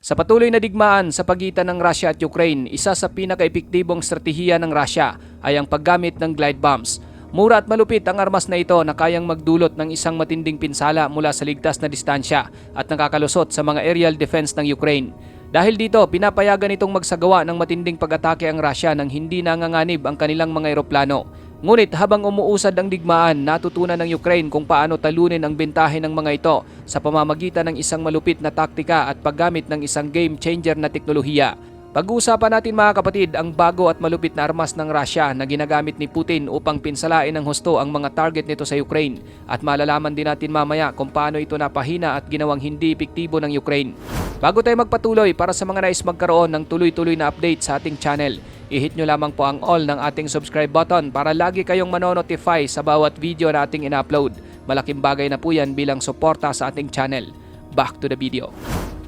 Sa patuloy na digmaan sa pagitan ng Russia at Ukraine, isa sa pinaka-epektibong stratehiya ng Russia ay ang paggamit ng glide bombs. Mura at malupit ang armas na ito na kayang magdulot ng isang matinding pinsala mula sa ligtas na distansya at nakakalusot sa mga aerial defense ng Ukraine. Dahil dito, pinapayagan itong magsagawa ng matinding pag-atake ang Russia nang hindi nanganganib ang kanilang mga eroplano. Ngunit habang umuusad ang digmaan, natutunan ng Ukraine kung paano talunin ang bentahe ng mga ito sa pamamagitan ng isang malupit na taktika at paggamit ng isang game changer na teknolohiya. Pag-uusapan natin mga kapatid ang bago at malupit na armas ng Russia na ginagamit ni Putin upang pinsalain ng husto ang mga target nito sa Ukraine, at malalaman din natin mamaya kung paano ito napahina at ginawang hindi epektibo ng Ukraine. Bago tayo magpatuloy, para sa mga nais magkaroon ng tuloy-tuloy na update sa ating channel, i-hit nyo lamang po ang all ng ating subscribe button para lagi kayong manonotify sa bawat video na ating in-upload. Malaking bagay na po yan bilang suporta sa ating channel. Back to the video.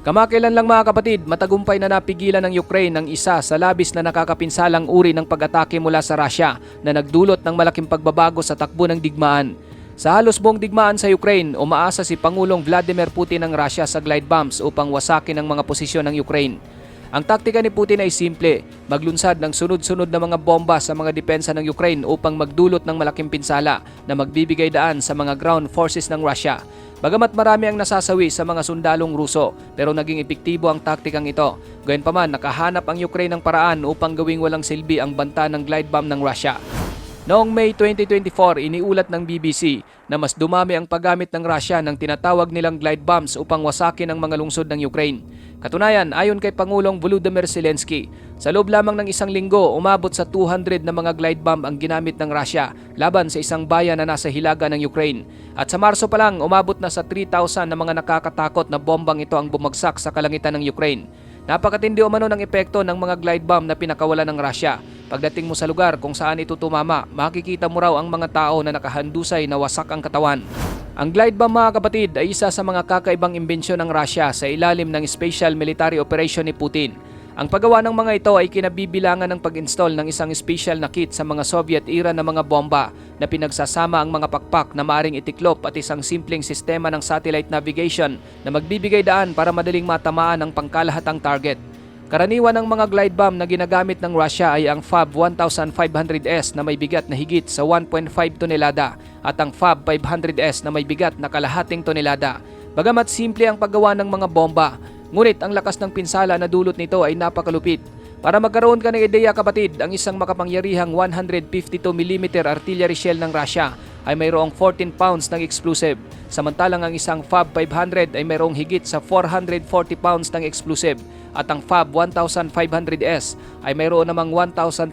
Kamakailan lang mga kapatid, matagumpay na napigilan ng Ukraine ang isa sa labis na nakakapinsalang uri ng pag-atake mula sa Russia na nagdulot ng malaking pagbabago sa takbo ng digmaan. Sa halos buong digmaan sa Ukraine, umaasa si Pangulong Vladimir Putin ng Russia sa glide bombs upang wasakin ang mga posisyon ng Ukraine. Ang taktika ni Putin ay simple, maglunsad ng sunod-sunod na mga bomba sa mga depensa ng Ukraine upang magdulot ng malaking pinsala na magbibigay daan sa mga ground forces ng Russia. Bagamat marami ang nasasawi sa mga sundalong Ruso, pero naging epektibo ang taktikang ito. Gayunpaman, nakahanap ang Ukraine ng paraan upang gawing walang silbi ang banta ng glide bomb ng Russia. Noong May 2024, iniulat ng BBC na mas dumami ang paggamit ng Russia ng tinatawag nilang glide bombs upang wasakin ang mga lungsod ng Ukraine. Katunayan, ayon kay Pangulong Volodymyr Zelensky, sa loob lamang ng isang linggo, umabot sa 200 na mga glide bomb ang ginamit ng Russia laban sa isang bayan na nasa hilaga ng Ukraine. At sa Marso pa lang, umabot na sa 3,000 na mga nakakatakot na bombang ito ang bumagsak sa kalangitan ng Ukraine. Napakatindi umano ng epekto ng mga glide bomb na pinakawalan ng Russia. Pagdating mo sa lugar kung saan ito tumama, makikita mo raw ang mga tao na nakahandusay na wasak ang katawan. Ang glide bomb mga kapatid ay isa sa mga kakaibang imbensyon ng Russia sa ilalim ng special military operation ni Putin. Ang paggawa ng mga ito ay kinabibilangan ng pag-install ng isang special na kit sa mga Soviet era na mga bomba na pinagsasama ang mga pakpak na maaring itiklop at isang simpleng sistema ng satellite navigation na magbibigay daan para madaling matamaan ang pangkalahatang target. Karaniwan ng mga glide bomb na ginagamit ng Russia ay ang FAB 1500S na may bigat na higit sa 1.5 tonelada at ang FAB 500S na may bigat na kalahating tonelada. Bagamat simple ang paggawa ng mga bomba, ngunit ang lakas ng pinsala na dulot nito ay napakalupit. Para magkaroon ka ng ideya kapatid, ang isang makapangyarihang 152mm artillery shell ng Russia ay mayroong 14 pounds ng explosive, samantalang ang isang FAB 500 ay mayroong higit sa 440 pounds ng explosive at ang FAB 1500S ay mayroon namang 1,300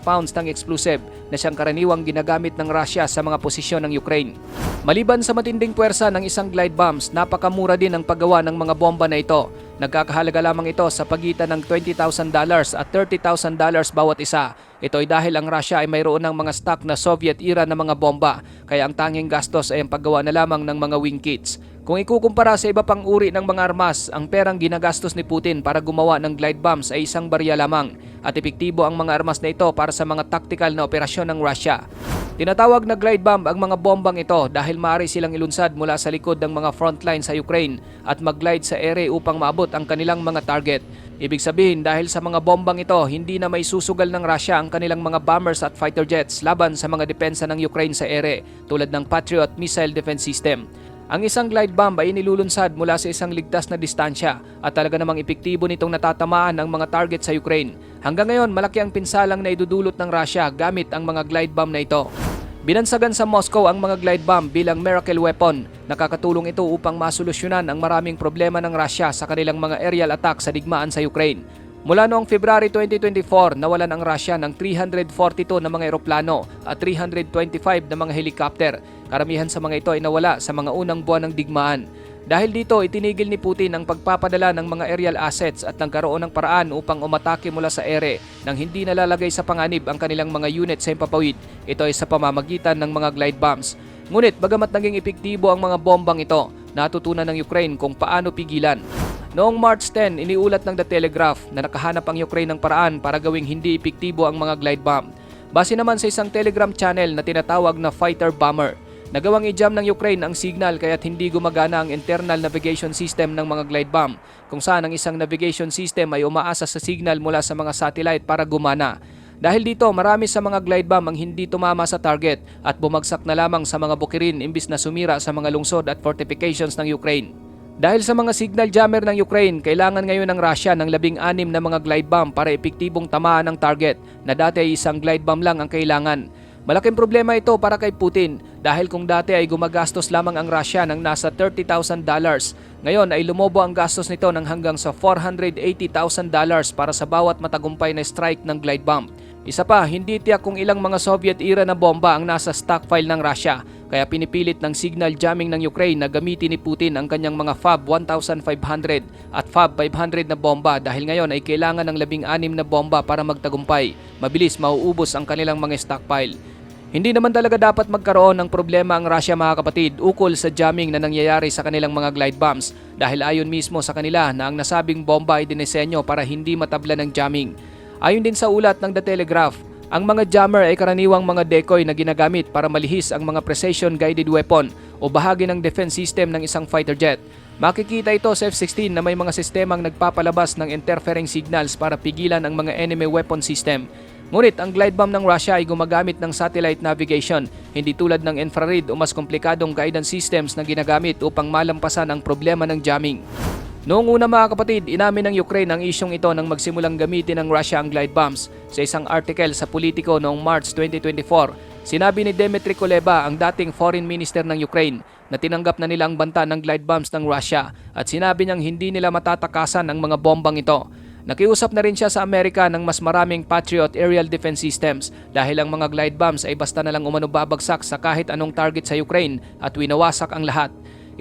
pounds ng explosive na siyang karaniwang ginagamit ng Russia sa mga posisyon ng Ukraine. Maliban sa matinding puwersa ng isang glide bombs, napakamura din ang paggawa ng mga bomba na ito. Nagkakahalaga lamang ito sa pagitan ng $20,000 at $30,000 bawat isa. Ito ay dahil ang Russia ay mayroon ng mga stock na Soviet era na mga bomba, kaya ang tanging gastos ay ang paggawa na lamang ng mga wing kits. Kung ikukumpara sa iba pang uri ng mga armas, ang perang ginagastos ni Putin para gumawa ng glide bombs ay isang barya lamang, at epektibo ang mga armas na ito para sa mga tactical na operasyon ng Russia. Tinatawag na glide bomb ang mga bombang ito dahil maaari silang ilunsad mula sa likod ng mga frontline sa Ukraine at mag-glide sa ere upang maabot ang kanilang mga target. Ibig sabihin, dahil sa mga bombang ito, hindi na may susugal ng Russia ang kanilang mga bombers at fighter jets laban sa mga depensa ng Ukraine sa ere tulad ng Patriot missile defense system. Ang isang glide bomb ay inilulunsad mula sa isang ligtas na distansya at talaga namang epektibo nitong natatamaan ang mga target sa Ukraine. Hanggang ngayon, malaki ang pinsalang na idudulot ng Russia gamit ang mga glide bomb na ito. Binansagan sa Moscow ang mga glide bomb bilang miracle weapon. Nakakatulong ito upang masolusyonan ang maraming problema ng Russia sa kanilang mga aerial attack sa digmaan sa Ukraine. Mula noong February 2024, nawalan ang Russia ng 342 na mga eroplano at 325 na mga helicopter. Karamihan sa mga ito ay nawala sa mga unang buwan ng digmaan. Dahil dito, itinigil ni Putin ang pagpapadala ng mga aerial assets at nagkaroon ng paraan upang umatake mula sa ere nang hindi nalalagay sa panganib ang kanilang mga unit sa himpapawid. Ito ay sa pamamagitan ng mga glide bombs. Ngunit bagamat naging epektibo ang mga bombang ito, natutunan ng Ukraine kung paano pigilan. Noong March 10, iniulat ng The Telegraph na nakahanap ang Ukraine ng paraan para gawing hindi epektibo ang mga glide bomb. Base naman sa isang Telegram channel na tinatawag na Fighter Bomber, Nagawang i-jam ng Ukraine ang signal kaya't hindi gumagana ang internal navigation system ng mga glide bomb, kung saan ang isang navigation system ay umaasa sa signal mula sa mga satellite para gumana. Dahil dito, marami sa mga glide bomb ang hindi tumama sa target at bumagsak na lamang sa mga bukirin imbis na sumira sa mga lungsod at fortifications ng Ukraine. Dahil sa mga signal jammer ng Ukraine, kailangan ngayon ng Russia ng 16 na mga glide bomb para epektibong tamaan ng target na dati ay isang glide bomb lang ang kailangan. Malaking problema ito para kay Putin dahil kung dati ay gumagastos lamang ang Russia ng nasa $30,000, ngayon ay lumobo ang gastos nito ng hanggang sa $480,000 para sa bawat matagumpay na strike ng glide bomb. Isa pa, hindi tiyak kung ilang mga Soviet-era na bomba ang nasa stockpile ng Russia, kaya pinipilit ng signal jamming ng Ukraine na gamitin ni Putin ang kanyang mga FAB 1500 at FAB 500 na bomba dahil ngayon ay kailangan ng 16 na bomba para magtagumpay. Mabilis mauubos ang kanilang mga stockpile. Hindi naman talaga dapat magkaroon ng problema ang Russia mga kapatid ukol sa jamming na nangyayari sa kanilang mga glide bombs dahil ayon mismo sa kanila na ang nasabing bomba ay dinesenyo para hindi matabla ng jamming. Ayon din sa ulat ng The Telegraph, ang mga jammer ay karaniwang mga decoy na ginagamit para malihis ang mga precision-guided weapon o bahagi ng defense system ng isang fighter jet. Makikita ito sa F-16 na may mga sistemang nagpapalabas ng interfering signals para pigilan ang mga enemy weapon system. Ngunit ang glide bomb ng Russia ay gumagamit ng satellite navigation, hindi tulad ng infrared o mas komplikadong guidance systems na ginagamit upang malampasan ang problema ng jamming. Noong una mga kapatid, inamin ng Ukraine ang isyong ito nang magsimulang gamitin ng Russia ang glide bombs. Sa isang article sa Politico noong March 2024, sinabi ni Dmitry Kuleba, ang dating foreign minister ng Ukraine, na tinanggap na nila ang banta ng glide bombs ng Russia at sinabi niyang hindi nila matatakasan ang mga bombang ito. Nakiusap na rin siya sa Amerika ng mas maraming Patriot aerial defense systems dahil ang mga glide bombs ay basta na lang umano babagsak sa kahit anong target sa Ukraine at winawasak ang lahat.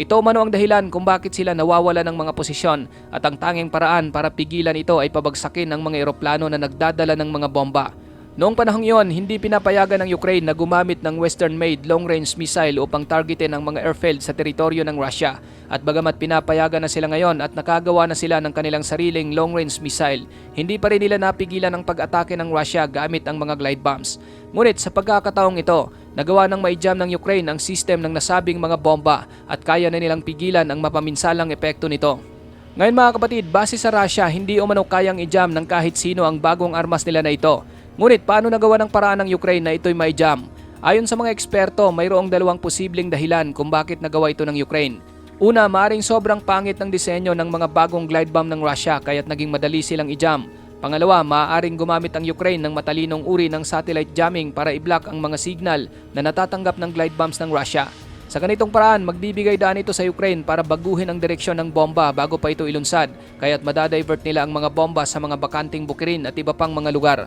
Ito umano ang dahilan kung bakit sila nawawala ng mga posisyon at ang tanging paraan para pigilan ito ay pabagsakin ang mga eroplano na nagdadala ng mga bomba. Noong panahong iyon, hindi pinapayagan ng Ukraine na gumamit ng Western-made long-range missile upang targetin ang mga airfield sa teritoryo ng Russia. At bagamat pinapayagan na sila ngayon at nakagawa na sila ng kanilang sariling long-range missile, hindi pa rin nila napigilan ang pag-atake ng Russia gamit ang mga glide bombs. Ngunit sa pagkakataong ito, nagawa ng maijam ng Ukraine ang system ng nasabing mga bomba at kaya na nilang pigilan ang mapaminsalang epekto nito. Ngayon mga kapatid, base sa Russia, hindi umano kayang i-jam ng kahit sino ang bagong armas nila na ito. Ngunit paano nagawa ng paraan ng Ukraine na ito'y mai-jam? Ayon sa mga eksperto, mayroong dalawang posibleng dahilan kung bakit nagawa ito ng Ukraine. Una, maaaring sobrang pangit ng disenyo ng mga bagong glide bomb ng Russia kaya't naging madali silang i-jam. Pangalawa, maaaring gumamit ang Ukraine ng matalinong uri ng satellite jamming para i-block ang mga signal na natatanggap ng glide bombs ng Russia. Sa ganitong paraan, magbibigay daan ito sa Ukraine para baguhin ang direksyon ng bomba bago pa ito ilunsad, kaya't madadivert nila ang mga bomba sa mga bakanting bukirin at iba pang mga lugar.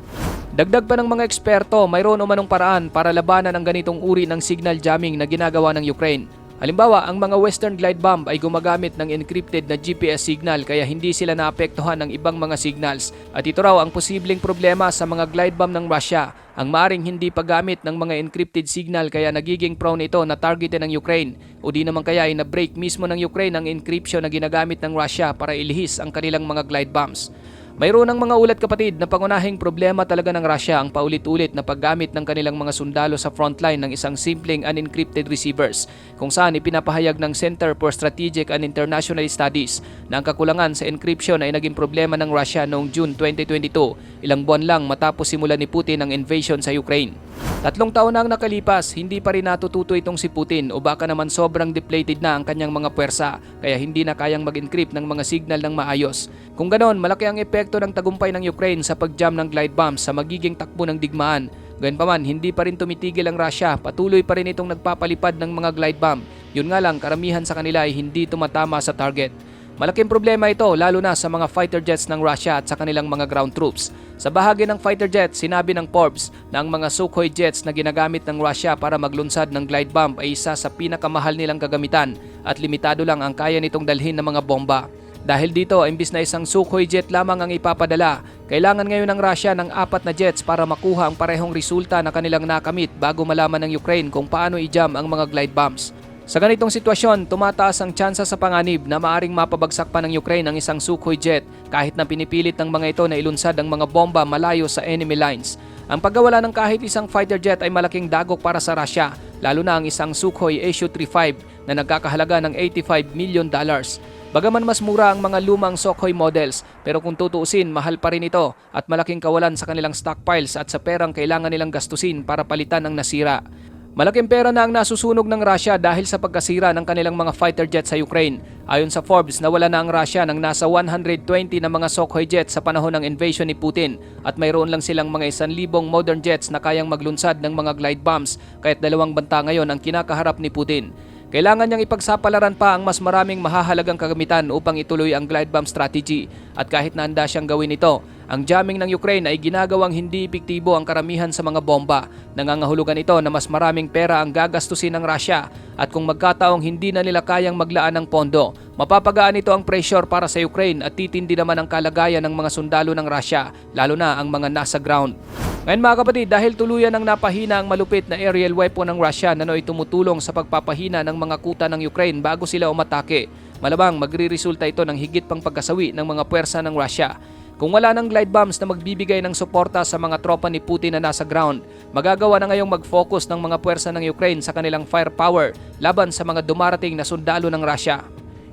Dagdag pa ng mga eksperto, mayroon umanong paraan para labanan ang ganitong uri ng signal jamming na ginagawa ng Ukraine. Halimbawa, ang mga Western glide bomb ay gumagamit ng encrypted na GPS signal kaya hindi sila naapektuhan ng ibang mga signals. At ito raw ang posibleng problema sa mga glide bomb ng Russia, ang maaring hindi paggamit ng mga encrypted signal kaya nagiging prone ito na targetin ng Ukraine o di naman kaya ay na-break mismo ng Ukraine ang encryption na ginagamit ng Russia para ilihis ang kanilang mga glide bombs. Mayroon ng mga ulat kapatid na pangunahing problema talaga ng Russia ang paulit-ulit na paggamit ng kanilang mga sundalo sa frontline ng isang simpleng unencrypted receivers kung saan ipinapahayag ng Center for Strategic and International Studies na ang kakulangan sa encryption ay naging problema ng Russia noong June 2022, ilang buwan lang matapos simulan ni Putin ang invasion sa Ukraine. 3 taon na ang nakalipas, hindi pa rin natututo itong si Putin o baka naman sobrang depleted na ang kanyang mga puwersa kaya hindi na kayang mag-encrypt ng mga signal ng maayos. Kung ganon, malaki ang epekto ng tagumpay ng Ukraine sa pag-jam ng glide bombs sa magiging takbo ng digmaan. Gayunpaman, hindi pa rin tumitigil ang Russia, patuloy pa rin itong nagpapalipad ng mga glide bomb. Yun nga lang, karamihan sa kanila ay hindi tumatama sa target. Malaking problema ito lalo na sa mga fighter jets ng Russia at sa kanilang mga ground troops. Sa bahagi ng fighter jets, sinabi ng Forbes na ang mga Sukhoi jets na ginagamit ng Russia para maglunsad ng glide bomb ay isa sa pinakamahal nilang gagamitan at limitado lang ang kaya nitong dalhin ng mga bomba. Dahil dito, imbis na isang Sukhoi jet lamang ang ipapadala, kailangan ngayon ng Russia ng 4 na jets para makuha ang parehong resulta na kanilang nakamit bago malaman ng Ukraine kung paano i-jam ang mga glide bombs. Sa ganitong sitwasyon, tumataas ang tsansa sa panganib na maaring mapabagsak pa ng Ukraine ang isang Sukhoi jet kahit na pinipilit ng mga ito na ilunsad ang mga bomba malayo sa enemy lines. Ang pagkawala ng kahit isang fighter jet ay malaking dagok para sa Russia, lalo na ang isang Sukhoi Su-35 na nagkakahalaga ng $85 million. Bagaman mas mura ang mga lumang Sukhoi models, pero kung tutuusin, mahal pa rin ito at malaking kawalan sa kanilang stockpiles at sa perang kailangan nilang gastusin para palitan ang nasira. Malaking pera na ang nasusunog ng Russia dahil sa pagkasira ng kanilang mga fighter jets sa Ukraine. Ayon sa Forbes, nawala na ang Russia ng nasa 120 na mga Sukhoi jets sa panahon ng invasion ni Putin at mayroon lang silang mga 1,000 modern jets na kayang maglunsad ng mga glide bombs kahit dalawang banta ngayon ang kinakaharap ni Putin. Kailangan niyang ipagsapalaran pa ang mas maraming mahahalagang kagamitan upang ituloy ang glide bomb strategy at kahit nahanda siyang gawin ito, ang jamming ng Ukraine ay ginagawang hindi epektibo ang karamihan sa mga bomba. Nangangahulugan ito na mas maraming pera ang gagastusin ng Russia at kung magkataong hindi na nila kayang maglaan ng pondo, mapapagaan ito ang pressure para sa Ukraine at titindi naman ang kalagayan ng mga sundalo ng Russia, lalo na ang mga nasa ground. Ngayon mga kapatid, dahil tuluyan ng napahina ang malupit na aerial weapon ng Russia na nooy tumutulong sa pagpapahina ng mga kuta ng Ukraine bago sila umatake, malamang magre-resulta ito ng higit pang pagkasawi ng mga puwersa ng Russia. Kung wala ng glide bombs na magbibigay ng suporta sa mga tropa ni Putin na nasa ground, magagawa na ngayong mag-focus ng mga puwersa ng Ukraine sa kanilang firepower laban sa mga dumarating na sundalo ng Russia.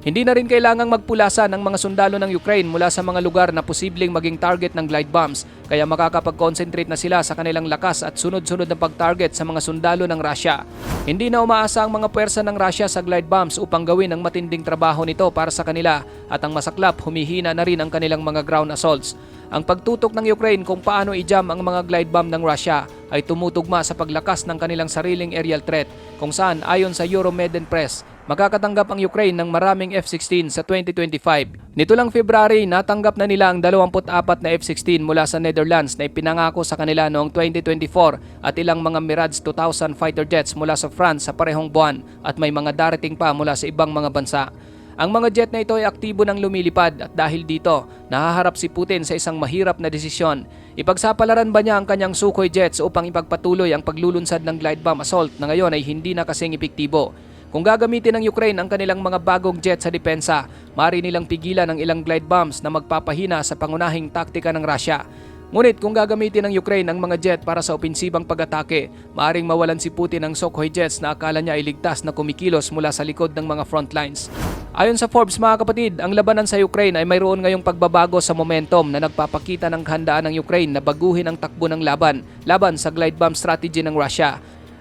Hindi na rin kailangang magpulasa ng mga sundalo ng Ukraine mula sa mga lugar na posibleng maging target ng glide bombs, kaya makakapag-concentrate na sila sa kanilang lakas at sunod-sunod na pag-target sa mga sundalo ng Russia. Hindi na umaasa ang mga puwersa ng Russia sa glide bombs upang gawin ang matinding trabaho nito para sa kanila at ang masaklap humihina na rin ang kanilang mga ground assaults. Ang pagtutok ng Ukraine kung paano i-jam ang mga glide bomb ng Russia ay tumutugma sa paglakas ng kanilang sariling aerial threat kung saan ayon sa Euromaidan Press, makakatanggap ang Ukraine ng maraming F-16 sa 2025. Nito lang February, natanggap na nila ang 24 na F-16 mula sa Netherlands na ipinangako sa kanila noong 2024 at ilang mga Mirage 2000 fighter jets mula sa France sa parehong buwan at may mga darating pa mula sa ibang mga bansa. Ang mga jet na ito ay aktibo ng lumilipad at dahil dito, nahaharap si Putin sa isang mahirap na desisyon. Ipagsapalaran ba niya ang kanyang Sukhoi jets upang ipagpatuloy ang paglulunsad ng glide bomb assault na ngayon ay hindi na kasing epektibo? Kung gagamitin ng Ukraine ang kanilang mga bagong jet sa depensa, maaari nilang pigilan ang ilang glide bombs na magpapahina sa pangunahing taktika ng Russia. Ngunit kung gagamitin ng Ukraine ang mga jet para sa opensibang pag-atake, maaaring mawalan si Putin ng Sukhoi jets na akala niya ay ligtas na kumikilos mula sa likod ng mga front lines. Ayon sa Forbes mga kapatid, ang labanan sa Ukraine ay mayroon ngayong pagbabago sa momentum na nagpapakita ng kahandaan ng Ukraine na baguhin ang takbo ng laban sa glide bomb strategy ng Russia.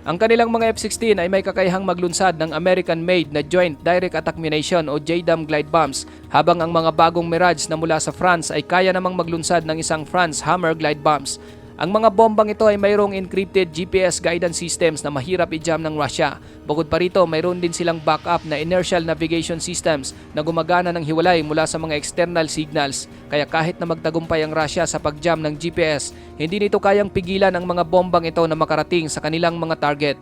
Ang kanilang mga F-16 ay may kakayahang maglunsad ng American-made na Joint Direct Attack Munition o JDAM glide bombs, habang ang mga bagong Mirage na mula sa France ay kaya namang maglunsad ng isang France Hammer glide bombs. Ang mga bombang ito ay mayroong encrypted GPS guidance systems na mahirap i-jam ng Russia. Bukod pa rito, mayroon din silang backup na inertial navigation systems na gumagana ng hiwalay mula sa mga external signals. Kaya kahit na magtagumpay ang Russia sa pag-jam ng GPS, hindi nito kayang pigilan ang mga bombang ito na makarating sa kanilang mga target.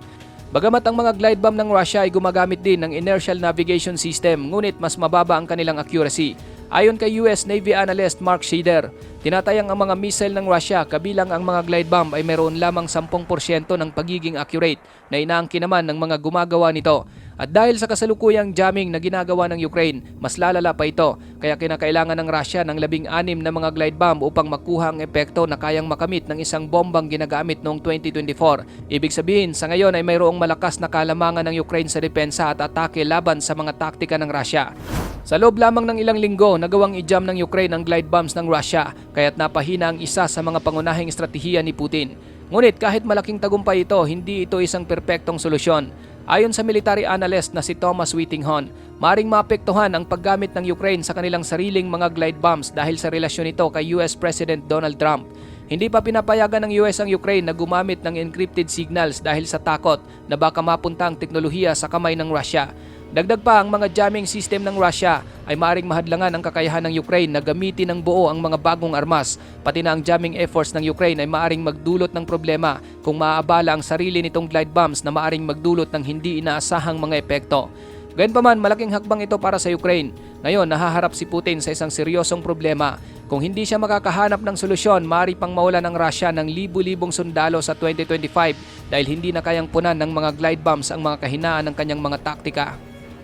Bagamat ang mga glide bomb ng Russia ay gumagamit din ng inertial navigation system, ngunit mas mababa ang kanilang accuracy. Ayon kay US Navy analyst Mark Shader, tinatayang ang mga missile ng Russia kabilang ang mga glide bomb ay mayroon lamang 10% ng pagiging accurate na inaangkin naman ng mga gumagawa nito. At dahil sa kasalukuyang jamming na ginagawa ng Ukraine, mas lalala pa ito, kaya kinakailangan ng Russia ng 16 na mga glide bomb upang makuha ang epekto na kayang makamit ng isang bombang ginagamit noong 2024. Ibig sabihin, sa ngayon ay mayroong malakas na kalamangan ng Ukraine sa depensa at atake laban sa mga taktika ng Russia. Sa loob lamang ng ilang linggo, nagawang i-jam ng Ukraine ang glide bombs ng Russia, kaya't napahina ang isa sa mga pangunahing estratehiya ni Putin. Ngunit kahit malaking tagumpay ito, hindi ito isang perpektong solusyon. Ayon sa military analyst na si Thomas Whittingham, maring maapektuhan ang paggamit ng Ukraine sa kanilang sariling mga glide bombs dahil sa relasyon nito kay US President Donald Trump. Hindi pa pinapayagan ng US ang Ukraine na gumamit ng encrypted signals dahil sa takot na baka mapunta ang teknolohiya sa kamay ng Russia. Dagdag pa, ang mga jamming system ng Russia ay maaring mahadlangan ang kakayahan ng Ukraine na gamitin ng buo ang mga bagong armas. Pati na ang jamming efforts ng Ukraine ay maaring magdulot ng problema kung maaabala ang sarili nitong glide bombs na maaring magdulot ng hindi inaasahang mga epekto. Gayunpaman, malaking hakbang ito para sa Ukraine. Ngayon, nahaharap si Putin sa isang seryosong problema. Kung hindi siya makakahanap ng solusyon, maaari pang mawalan ng Russia ng libu-libong sundalo sa 2025 dahil hindi na kayang punan ng mga glide bombs ang mga kahinaan ng kanyang mga taktika.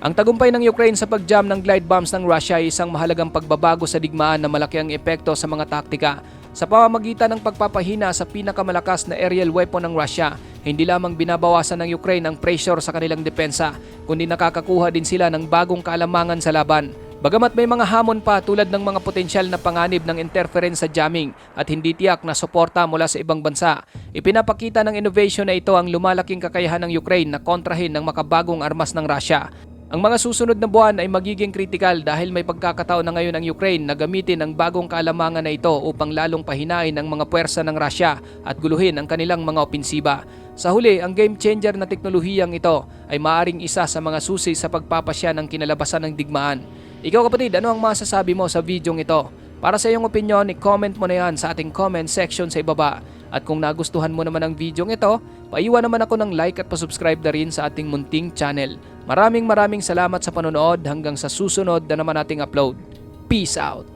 Ang tagumpay ng Ukraine sa pag-jam ng glide bombs ng Russia ay isang mahalagang pagbabago sa digmaan na malaki ang epekto sa mga taktika. Sa pamamagitan ng pagpapahina sa pinakamalakas na aerial weapon ng Russia, hindi lamang binabawasan ng Ukraine ang pressure sa kanilang depensa, kundi nakakakuha din sila ng bagong kaalamangan sa laban. Bagamat may mga hamon pa tulad ng mga potensyal na panganib ng interference sa jamming at hindi tiyak na suporta mula sa ibang bansa, ipinapakita ng innovation na ito ang lumalaking kakayahan ng Ukraine na kontrahin ng makabagong armas ng Russia. Ang mga susunod na buwan ay magiging kritikal dahil may pagkakataon na ngayon ang Ukraine na gamitin ang bagong kaalamangan na ito upang lalong pahinain ang mga puwersa ng Russia at guluhin ang kanilang mga opensiba. Sa huli, ang game changer na teknolohiyang ito ay maaring isa sa mga susi sa pagpapasya ng kinalabasan ng digmaan. Ikaw kapatid, ano ang masasabi mo sa videong ito? Para sa iyong opinion, i-comment mo na yan sa ating comment section sa ibaba. At kung nagustuhan mo naman ang videong ito, paiwan naman ako ng like at pasubscribe na rin sa ating munting channel. Maraming salamat sa panonood hanggang sa susunod na naman nating upload. Peace out!